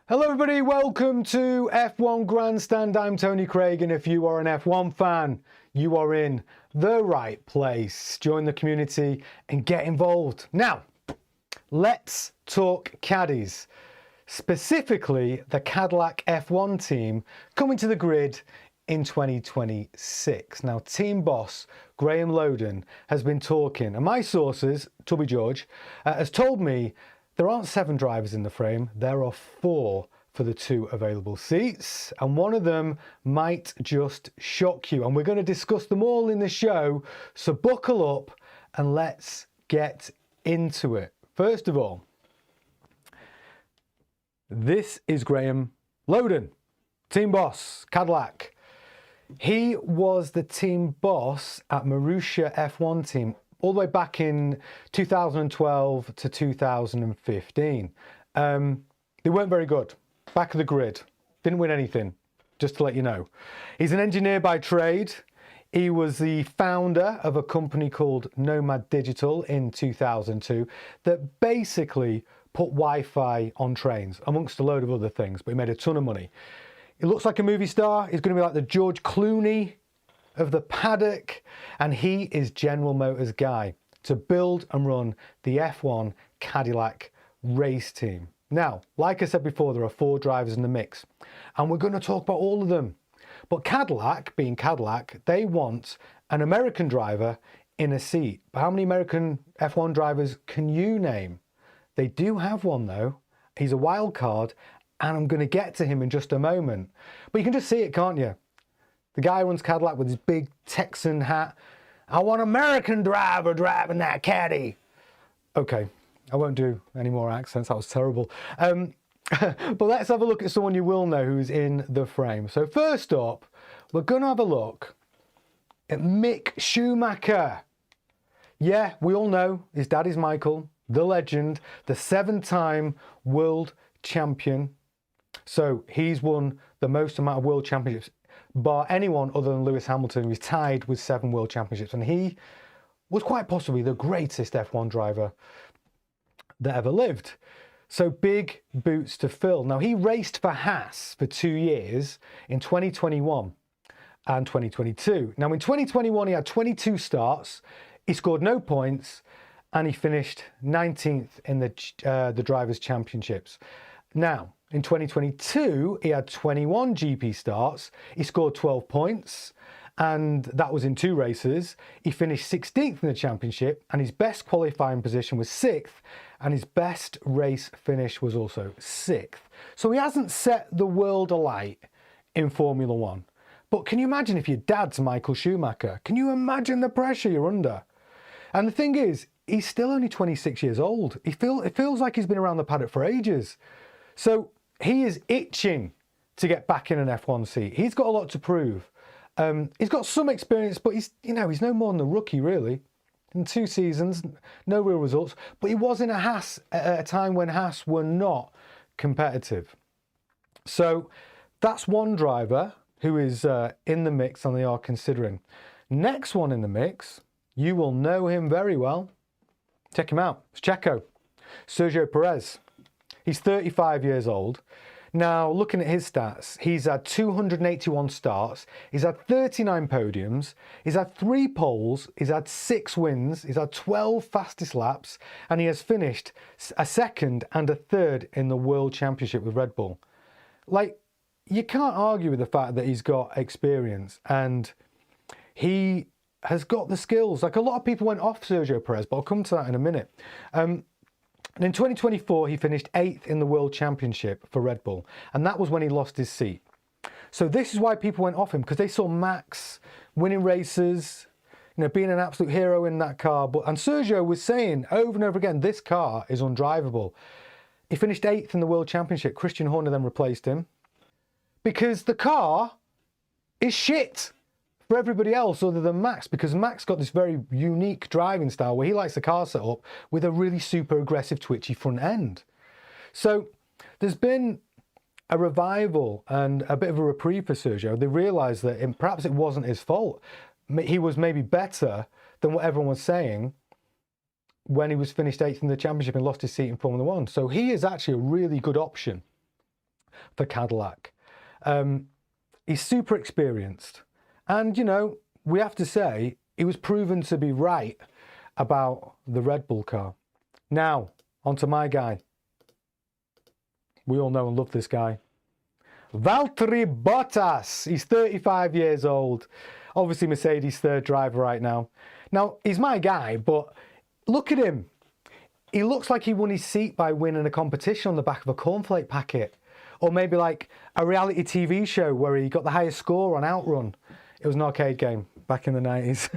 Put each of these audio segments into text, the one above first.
Hello everybody, welcome to F1 Grandstand. I'm Tony Craig, and if you are an F1 fan, you are in the right place. Join the community and get involved. Now, let's talk caddies, specifically the Cadillac F1 team coming to the grid in 2026. Now, team boss Graeme Lowdon has been talking, and my sources, Tubby George, has told me there aren't 7 drivers in the frame, there are 4 for the 2 available seats, and one of them might just shock you, and we're going to discuss them all in the show, so buckle up and let's get into it. First of all, this is Graeme Lowdon, team boss, Cadillac. He was the team boss at Marussia F1 team all the way back in 2012 to 2015. They weren't very good. Back of the grid. Didn't win anything, just to let you know. He's an engineer by trade. He was the founder of a company called Nomad Digital in 2002 that basically put Wi-Fi on trains, amongst a load of other things, but he made a ton of money. He looks like a movie star. He's going to be like the George Clooney of the paddock, and he is General Motors guy to build and run the F1 Cadillac race team. Now, like I said before, there are 4 drivers in the mix, and we're going to talk about all of them. But Cadillac, being Cadillac, they want an American driver in a seat. But how many American F1 drivers can you name? They do have one though. He's a wild card, and I'm going to get to him in just a moment. But you can just see it, can't you? The guy runs Cadillac with his big Texan hat. I want an American driver driving that caddy. Okay, I won't do any more accents. That was terrible. But let's have a look at someone you will know who's in the frame. So first up, we're going to have a look at Mick Schumacher. Yeah, we all know his dad is Michael, the legend, the 7-time world champion. So he's won the most amount of world championships bar anyone other than Lewis Hamilton, who's tied with 7 world championships, and he was quite possibly the greatest F1 driver that ever lived. So big boots to fill. Now, he raced for Haas for 2 years in 2021 and 2022. Now, in 2021, he had 22 starts, he scored no points, and he finished 19th in the Drivers' Championships. Now, in 2022, he had 21 GP starts, he scored 12 points, and that was in 2 races. He finished 16th in the championship, and his best qualifying position was 6th, and his best race finish was also 6th. So he hasn't set the world alight in Formula One. But can you imagine if your dad's Michael Schumacher? Can you imagine the pressure you're under? And the thing is, he's still only 26 years old. It feels like he's been around the paddock for ages. So he is itching to get back in an F1 seat. He's got a lot to prove. He's got some experience, but he's no more than a rookie, really. In 2 seasons, no real results. But he was in a Haas at a time when Haas were not competitive. So that's one driver who is in the mix, and they are considering. Next one in the mix, you will know him very well. Check him out. It's Checo, Sergio Perez. He's 35 years old. Now, looking at his stats, he's had 281 starts, he's had 39 podiums, he's had 3 poles, he's had 6 wins, he's had 12 fastest laps, and he has finished a 2nd and a 3rd in the World Championship with Red Bull. Like, you can't argue with the fact that he's got experience, and he has got the skills. Like, a lot of people went off Sergio Perez, but I'll come to that in a minute. And in 2024, he finished 8th in the World Championship for Red Bull, and that was when he lost his seat. So this is why people went off him, because they saw Max winning races, being an absolute hero in that car. And Sergio was saying over and over again, this car is undrivable. He finished 8th in the World Championship. Christian Horner then replaced him because the car is shit for everybody else other than Max, because Max got this very unique driving style where he likes the car set up with a really super aggressive, twitchy front end. So there's been a revival and a bit of a reprieve for Sergio. They realised that perhaps it wasn't his fault. He was maybe better than what everyone was saying when he was finished 8th in the championship and lost his seat in Formula One. So he is actually a really good option for Cadillac. He's super experienced. And, you know, we have to say, he was proven to be right about the Red Bull car. Now, onto my guy. We all know and love this guy. Valtteri Bottas. He's 35 years old. Obviously, Mercedes' third driver right now. Now, he's my guy, but look at him. He looks like he won his seat by winning a competition on the back of a cornflake packet. Or maybe like a reality TV show where he got the highest score on Outrun. It was an arcade game back in the 90s.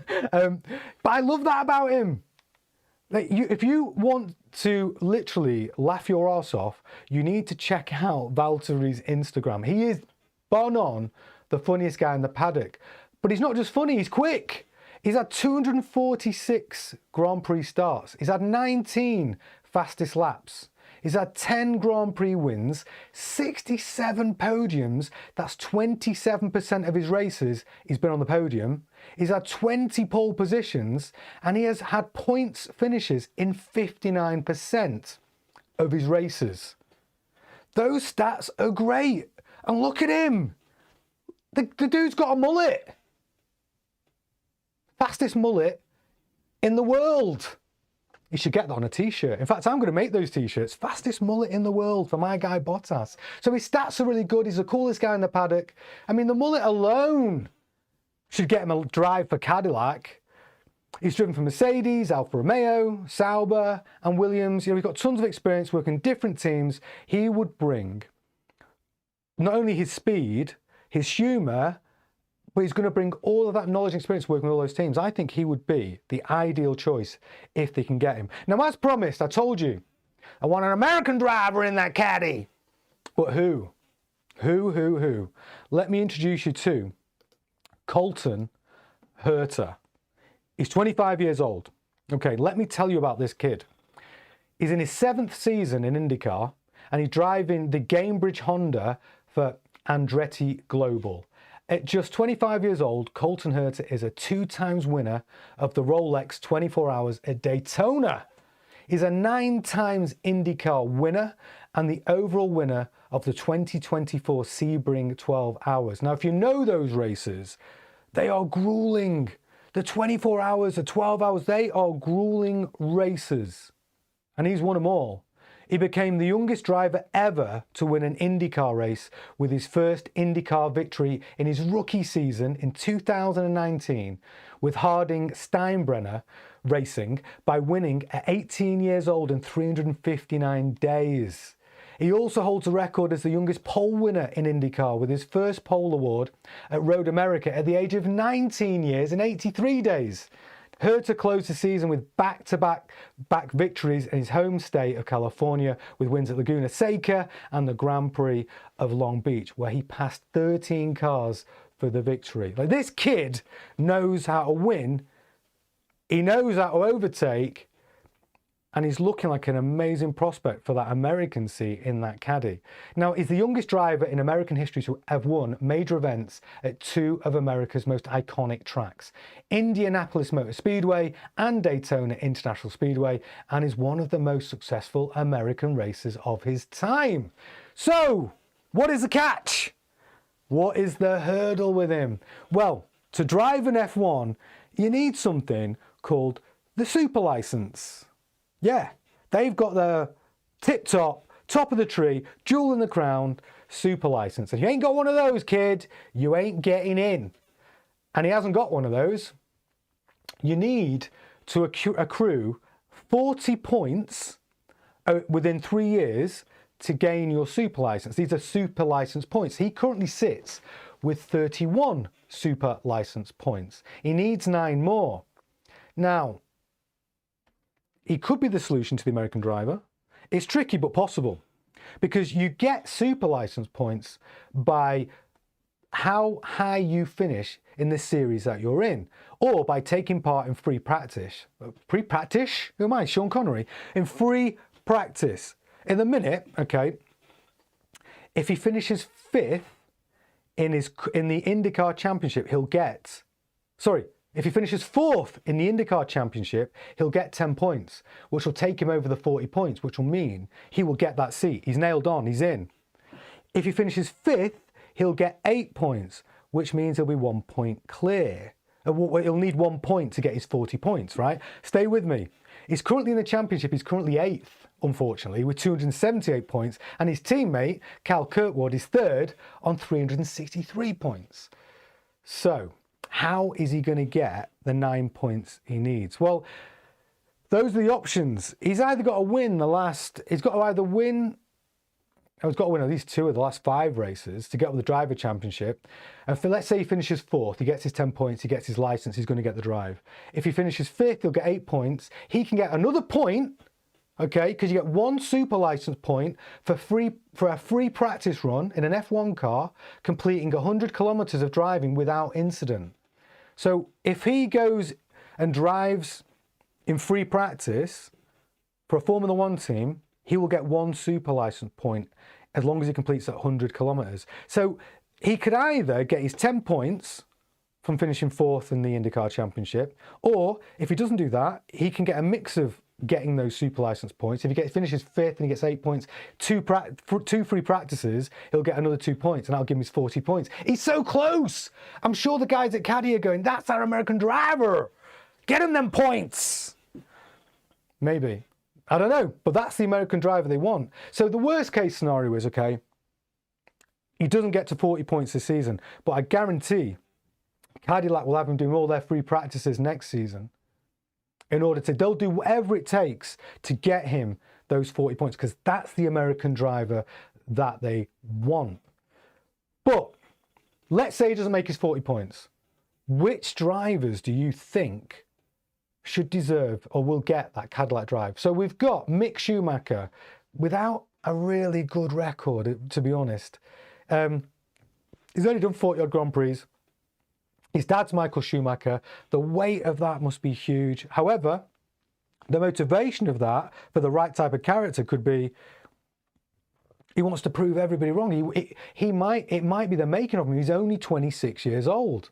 But I love that about him. Like if you want to literally laugh your arse off, you need to check out Valtteri's Instagram. He is, bar none, the funniest guy in the paddock. But he's not just funny, he's quick. He's had 246 Grand Prix starts. He's had 19 fastest laps. He's had 10 Grand Prix wins, 67 podiums. That's 27% of his races he's been on the podium. He's had 20 pole positions, and he has had points finishes in 59% of his races. Those stats are great. And look at him. The dude's got a mullet. Fastest mullet in the world. You should get that on a t-shirt. In fact, I'm going to make those t-shirts. Fastest mullet in the world for my guy Bottas. So his stats are really good. He's the coolest guy in the paddock. I mean, the mullet alone should get him a drive for Cadillac. He's driven for Mercedes, Alfa Romeo, Sauber, and Williams. You know, he's got tons of experience working in different teams. He would bring not only his speed, his humour, but he's going to bring all of that knowledge and experience working with all those teams. I think he would be the ideal choice if they can get him. Now, as promised, I told you, I want an American driver in that caddy. But who? Who? Let me introduce you to Colton Herta. He's 25 years old. Okay, let me tell you about this kid. He's in his 7th season in IndyCar, and he's driving the Gamebridge Honda for Andretti Global. At just 25 years old, Colton Herta is a 2-time winner of the Rolex 24 Hours at Daytona. He's a 9-time IndyCar winner and the overall winner of the 2024 Sebring 12 Hours. Now, if you know those races, they are grueling. The 24 Hours, the 12 Hours, they are grueling races. And he's won them all. He became the youngest driver ever to win an IndyCar race with his first IndyCar victory in his rookie season in 2019 with Harding Steinbrenner Racing by winning at 18 years old in 359 days. He also holds a record as the youngest pole winner in IndyCar with his first pole award at Road America at the age of 19 years and 83 days. Herta closed the season with back-to-back victories in his home state of California with wins at Laguna Seca and the Grand Prix of Long Beach, where he passed 13 cars for the victory. Like, this kid knows how to win, he knows how to overtake, and he's looking like an amazing prospect for that American seat in that caddy. Now, he's the youngest driver in American history to have won major events at 2 of America's most iconic tracks, Indianapolis Motor Speedway and Daytona International Speedway, and is one of the most successful American racers of his time. So, what is the catch? What is the hurdle with him? Well, to drive an F1, you need something called the super license. Yeah, they've got the tip-top, top of the tree, jewel in the crown, super license. If you ain't got one of those, kid, you ain't getting in. And he hasn't got one of those. You need to accrue 40 points within 3 years to gain your super license. These are super license points. He currently sits with 31 super license points. He needs 9 more. Now, he could be the solution to the American driver. It's tricky but possible because you get super license points by how high you finish in the series that you're in, or by taking part in free practice. Free practice? Who am I, Sean Connery? In free practice. In the minute, okay, if he finishes 5th in the IndyCar Championship, he'll get, if he finishes 4th in the IndyCar Championship, he'll get 10 points, which will take him over the 40 points, which will mean he will get that seat. He's nailed on, he's in. If he finishes 5th, he'll get 8 points, which means he'll be 1 point clear. He'll need 1 point to get his 40 points, right? Stay with me. He's currently in the championship. He's currently 8th, unfortunately, with 278 points. And his teammate, Cal Kirkwood, is 3rd on 363 points. So how is he going to get the 9 points he needs? Well, those are the options. He's either got to win he's got to either win, he's got to win at least 2 of the last 5 races to get the driver championship. And let's say he finishes 4th, he gets his 10 points, he gets his license, he's going to get the drive. If he finishes 5th, he'll get 8 points. He can get another point, okay, because you get 1 super license point for a free practice run in an F1 car, completing 100 kilometers of driving without incident. So if he goes and drives in free practice for a Formula 1 team, he will get 1 super license point as long as he completes that 100 kilometers. So he could either get his 10 points from finishing 4th in the IndyCar Championship, or if he doesn't do that, he can get a mix of getting those super license points. If he finishes 5th and he gets 8 points, 2 free practices, he'll get another 2 points, and that'll give him his 40 points. He's so close. I'm sure the guys at Caddy are going, that's our American driver. Get him them points. Maybe. I don't know, but that's the American driver they want. So the worst case scenario is, okay, he doesn't get to 40 points this season, but I guarantee Cadillac will have him doing all their free practices next season they'll do whatever it takes to get him those 40 points, because that's the American driver that they want. But let's say he doesn't make his 40 points. Which drivers do you think should deserve or will get that Cadillac drive? So we've got Mick Schumacher without a really good record, to be honest. He's only done 40-odd Grand Prix. His dad's Michael Schumacher. The weight of that must be huge. However, the motivation of that for the right type of character could be he wants to prove everybody wrong. It might be the making of him. He's only 26 years old.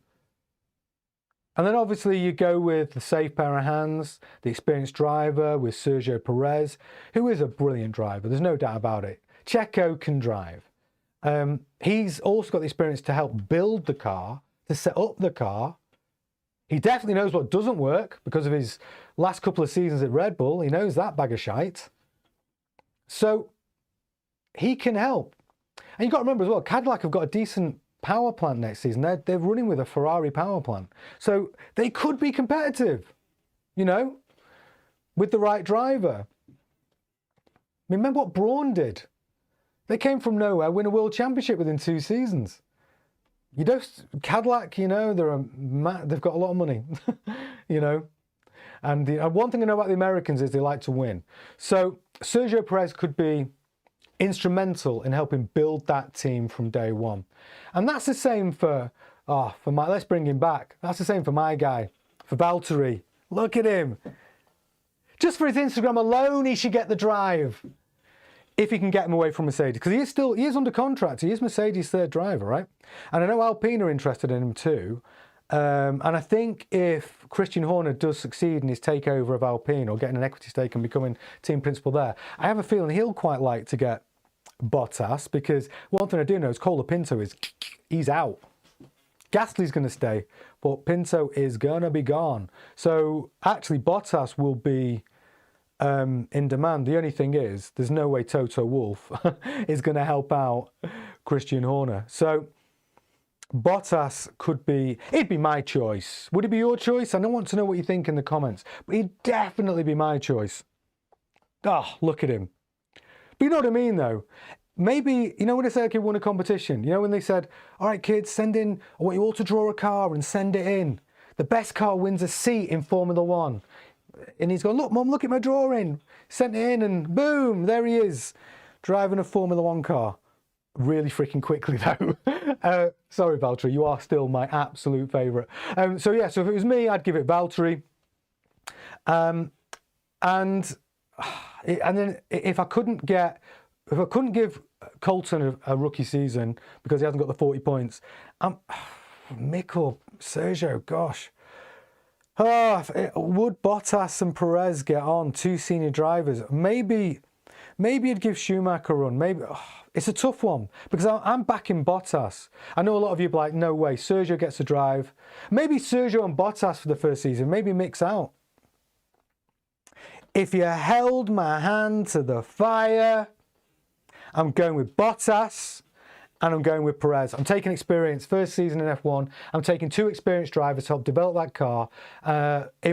And then obviously you go with the safe pair of hands, the experienced driver with Sergio Perez, who is a brilliant driver. There's no doubt about it. Checo can drive. He's also got the experience to help build the car, to set up the car. He definitely knows what doesn't work because of his last couple of seasons at Red Bull. He knows that bag of shite. So he can help. And you've got to remember as well, Cadillac have got a decent power plant next season. They're running with a Ferrari power plant. So they could be competitive, you know, with the right driver. Remember what Braun did? They came from nowhere, win a world championship within 2 seasons. You know, Cadillac, you know, they've got a lot of money, you know. And one thing I know about the Americans is they like to win. So Sergio Perez could be instrumental in helping build that team from day one. And that's the same for let's bring him back. That's the same for my guy, for Valtteri. Look at him. Just for his Instagram alone, he should get the drive. If he can get him away from Mercedes, because he is under contract. He is Mercedes' 3rd driver, right? And I know Alpine are interested in him too. And I think if Christian Horner does succeed in his takeover of Alpine or getting an equity stake and becoming team principal there, I have a feeling he'll quite like to get Bottas, because one thing I do know is Colapinto he's out. Gasly's going to stay, but Pinto is going to be gone. So actually Bottas will be in demand. The only thing is, there's no way Toto Wolff is going to help out Christian Horner. So Bottas it'd be my choice. Would it be your choice? I don't want to know what you think in the comments, but he'd definitely be my choice. Oh, look at him. But you know what I mean though? Maybe, you know when they say, okay, won a competition, you know when they said, all right kids, send in, I want you all to draw a car and send it in. The best car wins a seat in Formula 1. And he's gone, look, Mum, look at my drawing. Sent it in and boom, there he is, driving a Formula 1 car. Really freaking quickly though. Sorry, Valtteri, you are still my absolute favourite. So yeah, so if it was me, I'd give it Valtteri. And then if I couldn't give Colton a rookie season because he hasn't got the 40 points, Mick or Sergio, gosh. Would Bottas and Perez get on, 2 senior drivers? Maybe maybe you'd give Schumacher a run. Maybe it's a tough one because I'm backing Bottas. I know a lot of you are like, no way, Sergio gets a drive. Maybe Sergio and Bottas for the first season, maybe mix out. If you held my hand to the fire, I'm going with Bottas and I'm going with Perez. I'm taking experience, first season in F1. I'm taking 2 experienced drivers to help develop that car,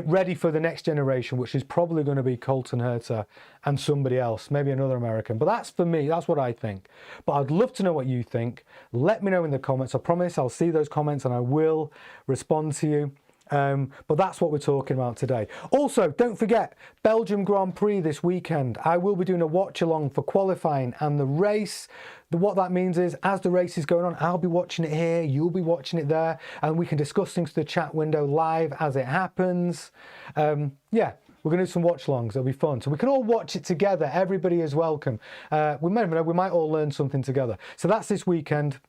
ready for the next generation, which is probably going to be Colton Herta and somebody else, maybe another American. But that's for me, that's what I think. But I'd love to know what you think. Let me know in the comments. I promise I'll see those comments and I will respond to you. But that's what we're talking about today. Also, don't forget, Belgium Grand Prix this weekend. I will be doing a watch along for qualifying and the race. What that means is, as the race is going on, I'll be watching it here, you'll be watching it there, and we can discuss things to the chat window live as it happens. Yeah, we're going to do some watch-alongs. It'll be fun. So we can all watch it together. Everybody is welcome. We might all learn something together. So that's this weekend,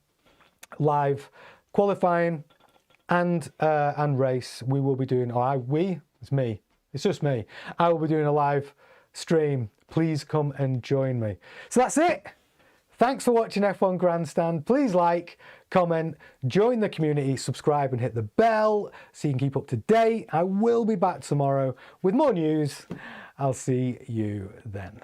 live qualifying and race. We will be doing, it's me. It's just me. I will be doing a live stream. Please come and join me. So that's it. Thanks for watching F1 Grandstand. Please like, comment, join the community, subscribe and hit the bell so you can keep up to date. I will be back tomorrow with more news. I'll see you then.